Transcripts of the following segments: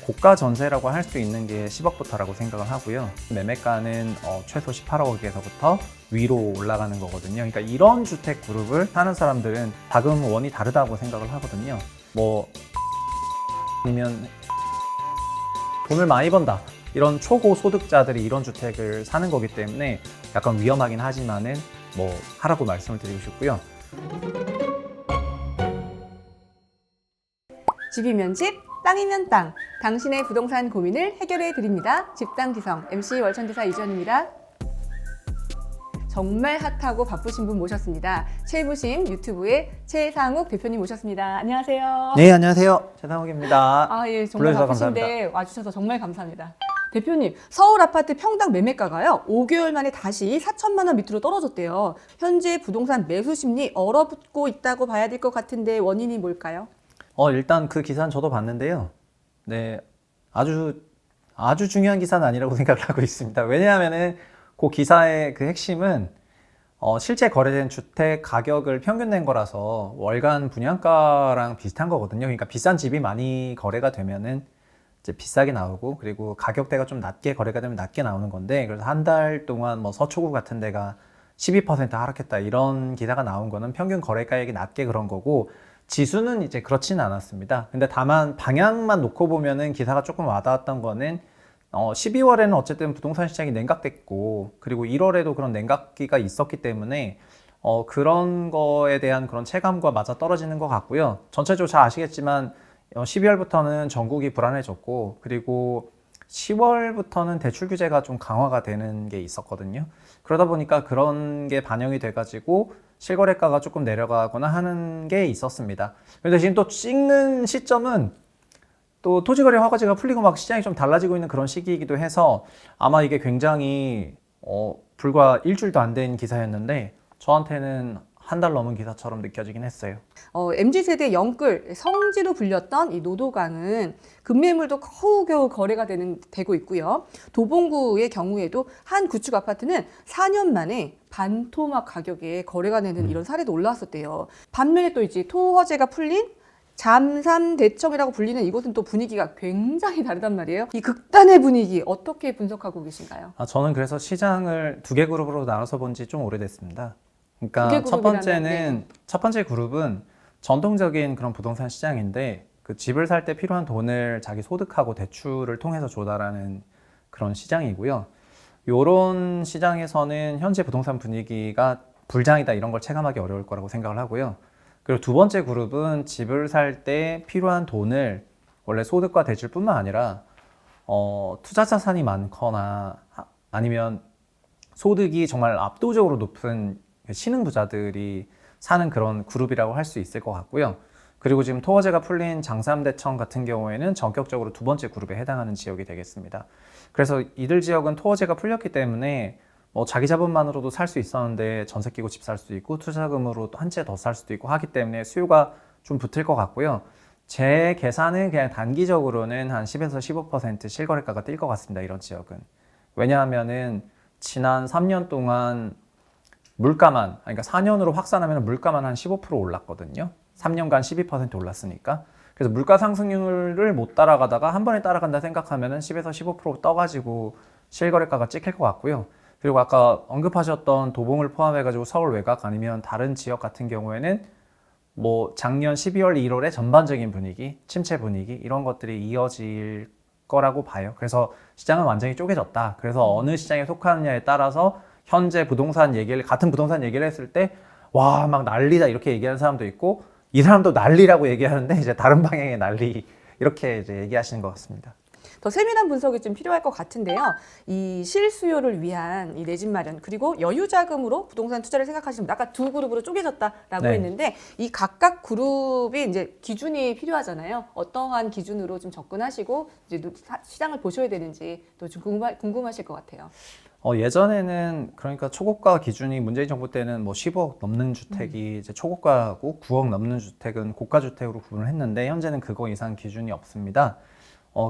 고가 전세라고 할 수 있는 게 10억부터라고 생각을 하고요. 매매가는 최소 18억에서부터 위로 올라가는 거거든요. 그러니까 이런 주택 그룹을 사는 사람들은 자금원이 다르다고 생각을 하거든요. 뭐 아니면 돈을 많이 번다, 이런 초고 소득자들이 이런 주택을 사는 거기 때문에 약간 위험하긴 하지만은 뭐 하라고 말씀을 드리고 싶고요. 집이면 집, 땅이면 땅. 당신의 부동산 고민을 해결해 드립니다. 집땅지성 MC 월천대사 이주연입니다. 정말 핫하고 바쁘신 분 모셨습니다. 최부심 유튜브의 최상욱 대표님 모셨습니다. 안녕하세요. 네, 안녕하세요. 최상욱입니다. 예, 정말 불러주셔서 바쁘신데 감사합니다. 와주셔서 정말 감사합니다. 대표님, 서울 아파트 평당 매매가가요 5개월 만에 다시 4천만 원 밑으로 떨어졌대요. 현재 부동산 매수 심리 얼어붙고 있다고 봐야 될 것 같은데 원인이 뭘까요? 일단 그 기사는 저도 봤는데요. 네, 아주 중요한 기사는 아니라고 생각을 하고 있습니다. 왜냐하면은 그 기사의 그 핵심은 실제 거래된 주택 가격을 평균 낸 거라서 월간 분양가랑 비슷한 거거든요. 그러니까 비싼 집이 많이 거래가 되면은 이제 비싸게 나오고, 그리고 가격대가 좀 낮게 거래가 되면 낮게 나오는 건데, 그래서 한 달 동안 뭐 서초구 같은 데가 12% 하락했다, 이런 기사가 나온 거는 평균 거래가액이 낮게 그런 거고, 지수는 이제 그렇지는 않았습니다. 근데 다만 방향만 놓고 보면은 기사가 조금 와닿았던 거는 12월에는 어쨌든 부동산 시장이 냉각됐고, 그리고 1월에도 그런 냉각기가 있었기 때문에 그런 거에 대한 그런 체감과 맞아 떨어지는 것 같고요. 전체적으로 잘 아시겠지만 12월부터는 전국이 불안해졌고, 그리고 10월부터는 대출 규제가 좀 강화가 되는 게 있었거든요. 그러다 보니까 그런 게 반영이 돼가지고 실거래가가 조금 내려가거나 하는 게 있었습니다. 그런데 지금 또 찍는 시점은 또 토지거래 허가제가 풀리고 막 시장이 좀 달라지고 있는 그런 시기이기도 해서 아마 이게 굉장히 불과 일주일도 안 된 기사였는데 저한테는 한 달 넘은 기사처럼 느껴지긴 했어요. MZ세대 영끌, 성지로 불렸던 이 노도강은 급매물도 겨우겨우 거래가 되고 있고요. 도봉구의 경우에도 한 구축 아파트는 4년 만에 반토막 가격에 거래가 되는 이런 사례도 올라왔었대요. 반면에 또 이제 토허제가 풀린 잠삼대청이라고 불리는 이곳은 또 분위기가 굉장히 다르단 말이에요. 이 극단의 분위기 어떻게 분석하고 계신가요? 저는 그래서 시장을 두 개 그룹으로 나눠서 본 지 좀 오래됐습니다. 그러니까 첫 번째 그룹은 전통적인 그런 부동산 시장인데, 그 집을 살 때 필요한 돈을 자기 소득하고 대출을 통해서 조달하는 그런 시장이고요. 요런 시장에서는 현재 부동산 분위기가 불장이다, 이런 걸 체감하기 어려울 거라고 생각을 하고요. 그리고 두 번째 그룹은 집을 살 때 필요한 돈을 원래 소득과 대출뿐만 아니라 투자 자산이 많거나 아니면 소득이 정말 압도적으로 높은 신흥부자들이 사는 그런 그룹이라고 할 수 있을 것 같고요. 그리고 지금 토어제가 풀린 장삼대청 같은 경우에는 전격적으로 두 번째 그룹에 해당하는 지역이 되겠습니다. 그래서 이들 지역은 토어제가 풀렸기 때문에 자기 자본만으로도 살 수 있었는데 전세 끼고 집 살 수도 있고, 투자금으로 한 채 더 살 수도 있고 하기 때문에 수요가 좀 붙을 것 같고요. 제 계산은 그냥 단기적으로는 한 10에서 15% 실거래가가 뛸 것 같습니다, 이런 지역은. 왜냐하면은 지난 3년 동안 물가만, 그러니까 4년으로 확산하면 물가만 한 15% 올랐거든요. 3년간 12% 올랐으니까. 그래서 물가 상승률을 못 따라가다가 한 번에 따라간다 생각하면 10에서 15% 떠가지고 실거래가가 찍힐 것 같고요. 그리고 아까 언급하셨던 도봉을 포함해가지고 서울 외곽 아니면 다른 지역 같은 경우에는 뭐 작년 12월, 1월의 전반적인 분위기, 침체 분위기, 이런 것들이 이어질 거라고 봐요. 그래서 시장은 완전히 쪼개졌다. 그래서 어느 시장에 속하느냐에 따라서 현재 같은 부동산 얘기를 했을 때, 와, 막 난리다, 이렇게 얘기하는 사람도 있고, 이 사람도 난리라고 얘기하는데, 이제 다른 방향의 난리, 이렇게 이제 얘기하시는 것 같습니다. 더 세밀한 분석이 좀 필요할 것 같은데요. 이 실수요를 위한 이 내 집 마련, 그리고 여유 자금으로 부동산 투자를 생각하시는 분, 아까 두 그룹으로 쪼개졌다라고 네. 했는데, 이 각각 그룹이 이제 기준이 필요하잖아요. 어떠한 기준으로 좀 접근하시고 이제 시장을 보셔야 되는지 또 좀 궁금하실 것 같아요. 예전에는 그러니까 초고가 기준이 문재인 정부 때는 뭐 15억 넘는 주택이 이제 초고가고 9억 넘는 주택은 고가 주택으로 구분을 했는데, 현재는 그거 이상 기준이 없습니다.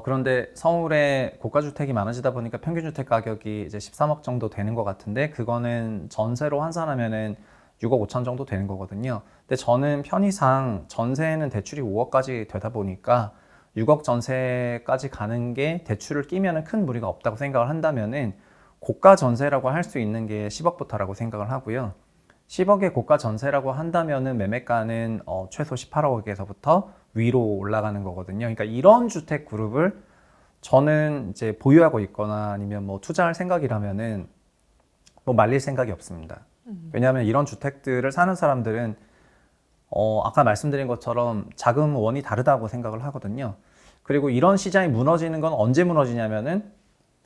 그런데 서울에 고가 주택이 많아지다 보니까 평균 주택 가격이 이제 13억 정도 되는 것 같은데, 그거는 전세로 환산하면은 6억 5천 정도 되는 거거든요. 근데 저는 편의상 전세는 대출이 5억까지 되다 보니까 6억 전세까지 가는 게 대출을 끼면은 큰 무리가 없다고 생각을 한다면은 고가 전세라고 할 수 있는 게 10억부터라고 생각을 하고요. 10억의 고가 전세라고 한다면은 매매가는 최소 18억에서부터 위로 올라가는 거거든요. 그러니까 이런 주택 그룹을 저는 이제 보유하고 있거나 아니면 뭐 투자할 생각이라면은 뭐 말릴 생각이 없습니다. 왜냐하면 이런 주택들을 사는 사람들은 아까 말씀드린 것처럼 자금원이 다르다고 생각을 하거든요. 그리고 이런 시장이 무너지는 건 언제 무너지냐면은,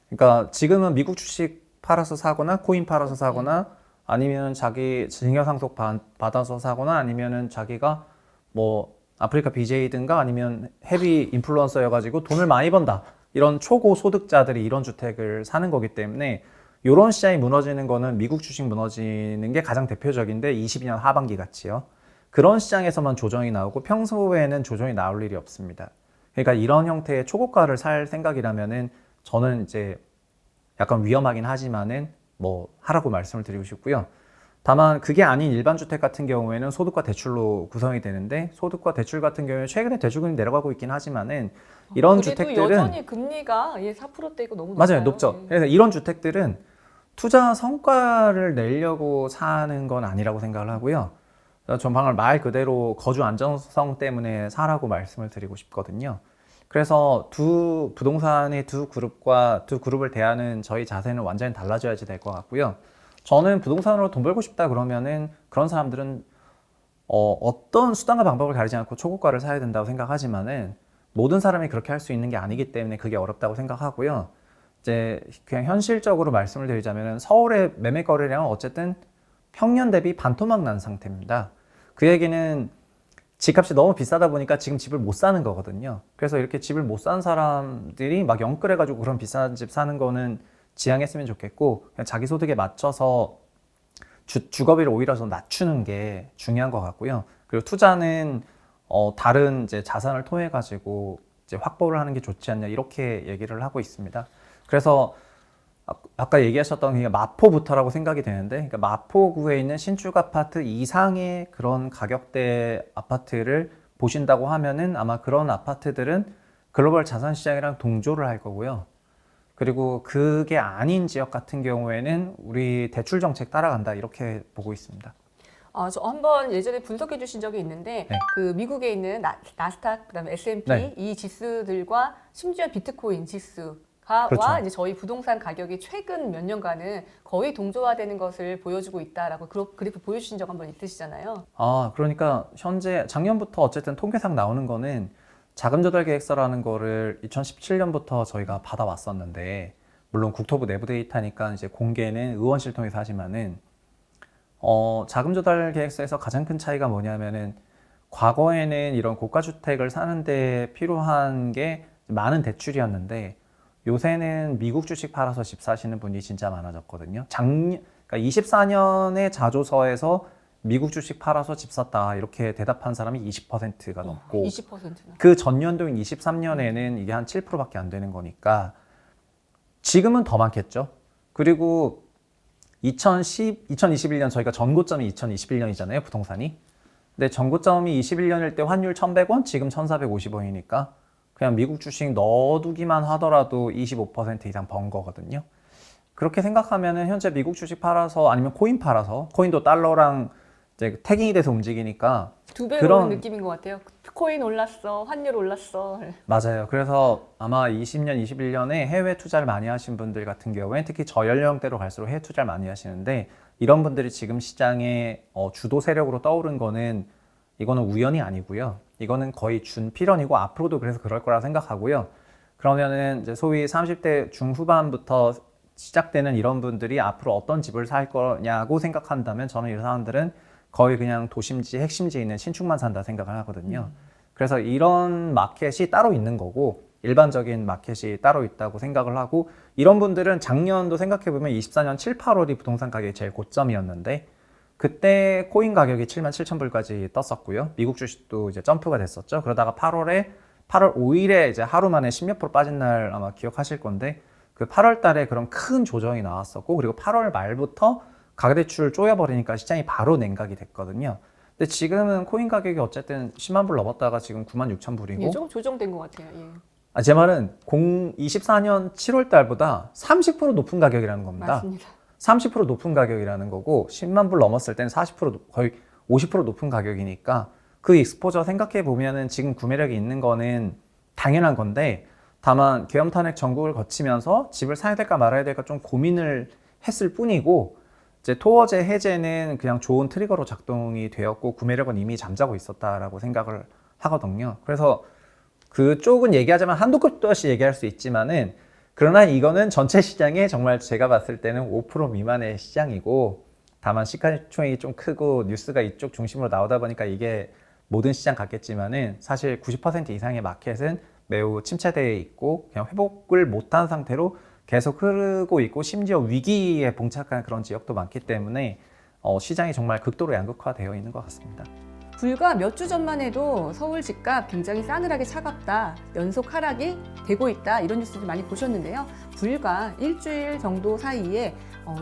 그러니까 지금은 미국 주식 팔아서 사거나 코인 팔아서 사거나 아니면 자기 증여상속 받아서 사거나 아니면은 자기가 뭐 아프리카 BJ든가 아니면 헤비 인플루언서여가지고 돈을 많이 번다, 이런 초고 소득자들이 이런 주택을 사는 거기 때문에 이런 시장이 무너지는 거는 미국 주식 무너지는 게 가장 대표적인데 22년 하반기 같이요. 그런 시장에서만 조정이 나오고 평소에는 조정이 나올 일이 없습니다. 그러니까 이런 형태의 초고가를 살 생각이라면은 저는 이제 약간 위험하긴 하지만은 뭐 하라고 말씀을 드리고 싶고요. 다만 그게 아닌 일반 주택 같은 경우에는 소득과 대출로 구성이 되는데, 소득과 대출 같은 경우에 최근에 대출금리 내려가고 있긴 하지만은 이런 주택들은 여전히 금리가 4%대이고 너무 높아요. 맞아요, 높죠. 그래서 이런 주택들은 투자 성과를 내려고 사는 건 아니라고 생각을 하고요. 전 방금 말 그대로 거주 안정성 때문에 사라고 말씀을 드리고 싶거든요. 그래서 두 부동산의 두 그룹을 대하는 저희 자세는 완전히 달라져야지 될 것 같고요. 저는 부동산으로 돈 벌고 싶다 그러면은 그런 사람들은 어떤 수단과 방법을 가리지 않고 초고가를 사야 된다고 생각하지만은 모든 사람이 그렇게 할 수 있는 게 아니기 때문에 그게 어렵다고 생각하고요. 이제 그냥 현실적으로 말씀을 드리자면은 서울의 매매 거래량은 어쨌든 평년 대비 반토막 난 상태입니다. 그 얘기는 집값이 너무 비싸다 보니까 지금 집을 못 사는 거거든요. 그래서 이렇게 집을 못 사는 사람들이 막 영끌해가지고 그런 비싼 집 사는 거는 지양했으면 좋겠고, 그냥 자기 소득에 맞춰서 주거비를 오히려 더 낮추는 게 중요한 것 같고요. 그리고 투자는 다른 이제 자산을 통해 가지고 이제 확보를 하는 게 좋지 않냐, 이렇게 얘기를 하고 있습니다. 그래서 아까 얘기하셨던 게 마포부터라고 생각이 되는데, 그러니까 마포구에 있는 신축 아파트 이상의 그런 가격대 아파트를 보신다고 하면은 아마 그런 아파트들은 글로벌 자산 시장이랑 동조를 할 거고요. 그리고 그게 아닌 지역 같은 경우에는 우리 대출 정책 따라간다, 이렇게 보고 있습니다. 저 한번 예전에 분석해 주신 적이 있는데 네. 그 미국에 있는 나스닥 그다음에 S&P 네. 이 지수들과 심지어 비트코인 지수와 그렇죠. 이제 저희 부동산 가격이 최근 몇 년간은 거의 동조화되는 것을 보여주고 있다라고 그래프 보여주신 적 한번 있으시잖아요. 그러니까 현재 작년부터 어쨌든 통계상 나오는 거는 자금조달 계획서라는 거를 2017년부터 저희가 받아왔었는데, 물론 국토부 내부 데이터니까 이제 공개는 의원실 통해서 하지만은 자금조달 계획서에서 가장 큰 차이가 뭐냐면은 과거에는 이런 고가주택을 사는데 필요한 게 많은 대출이었는데 요새는 미국 주식 팔아서 집 사시는 분이 진짜 많아졌거든요. 그러니까 24년에 자조서에서 미국 주식 팔아서 집 샀다, 이렇게 대답한 사람이 20%가 넘고 20%나. 그 전년도인 23년에는 이게 한 7%밖에 안 되는 거니까 지금은 더 많겠죠. 그리고 2021년 저희가 전고점이 2021년이잖아요, 부동산이. 근데 전고점이 21년일 때 환율 1,100원, 지금 1,450원이니까 그냥 미국 주식 넣어두기만 하더라도 25% 이상 번 거거든요. 그렇게 생각하면은 현재 미국 주식 팔아서 아니면 코인 팔아서, 코인도 달러랑 이제 태깅이 돼서 움직이니까 2배 오른 느낌인 것 같아요. 코인 올랐어, 환율 올랐어. 맞아요. 그래서 아마 20년, 21년에 해외 투자를 많이 하신 분들 같은 경우에 특히 저연령대로 갈수록 해외 투자를 많이 하시는데, 이런 분들이 지금 시장에 주도 세력으로 떠오른 거는 이거는 우연이 아니고요. 이거는 거의 준필연이고 앞으로도 그래서 그럴 거라 생각하고요. 그러면은 이제 소위 30대 중후반부터 시작되는 이런 분들이 앞으로 어떤 집을 살 거냐고 생각한다면 저는 이 사람들은 거의 그냥 도심지, 핵심지에 있는 신축만 산다 생각을 하거든요. 그래서 이런 마켓이 따로 있는 거고 일반적인 마켓이 따로 있다고 생각을 하고, 이런 분들은 작년도 생각해보면 24년 7, 8월이 부동산 가격이 제일 고점이었는데 그때 코인 가격이 77,000불까지 떴었고요. 미국 주식도 이제 점프가 됐었죠. 그러다가 8월 5일에 이제 하루 만에 10몇 프로 빠진 날 아마 기억하실 건데, 그 8월 달에 그런 큰 조정이 나왔었고, 그리고 8월 말부터 가계대출 쪼여버리니까 시장이 바로 냉각이 됐거든요. 근데 근데 지금은 코인 가격이 어쨌든 10만 불 넘었다가 지금 9만 6천 불이고. 예, 조금 조정된 것 같아요. 예. 제 말은 24년 7월 달보다 30% 높은 가격이라는 겁니다. 맞습니다. 30% 높은 가격이라는 거고 10만 불 넘었을 때는 40% 거의 50% 높은 가격이니까 그 익스포저 생각해 보면은 지금 구매력이 있는 거는 당연한 건데 다만 계엄 탄핵 전국을 거치면서 집을 사야 될까 말아야 될까 좀 고민을 했을 뿐이고 이제 토어제 해제는 그냥 좋은 트리거로 작동이 되었고 구매력은 이미 잠자고 있었다라고 생각을 하거든요. 그래서 그쪽은 얘기하자면 한도 끝도 없이 얘기할 수 있지만은 그러나 이거는 전체 시장에 정말 제가 봤을 때는 5% 미만의 시장이고 다만 시가총액이 좀 크고 뉴스가 이쪽 중심으로 나오다 보니까 이게 모든 시장 같겠지만은 사실 90% 이상의 마켓은 매우 침체되어 있고 그냥 회복을 못한 상태로 계속 흐르고 있고 심지어 위기에 봉착한 그런 지역도 많기 때문에 시장이 정말 극도로 양극화되어 있는 것 같습니다. 불과 몇 주 전만 해도 서울 집값 굉장히 싸늘하게 차갑다, 연속 하락이 되고 있다 이런 뉴스들 많이 보셨는데요. 불과 일주일 정도 사이에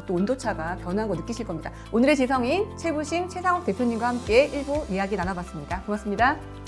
또 온도차가 변한 거 느끼실 겁니다. 오늘의 지성인 최부심 최상욱 대표님과 함께 일부 이야기 나눠봤습니다. 고맙습니다.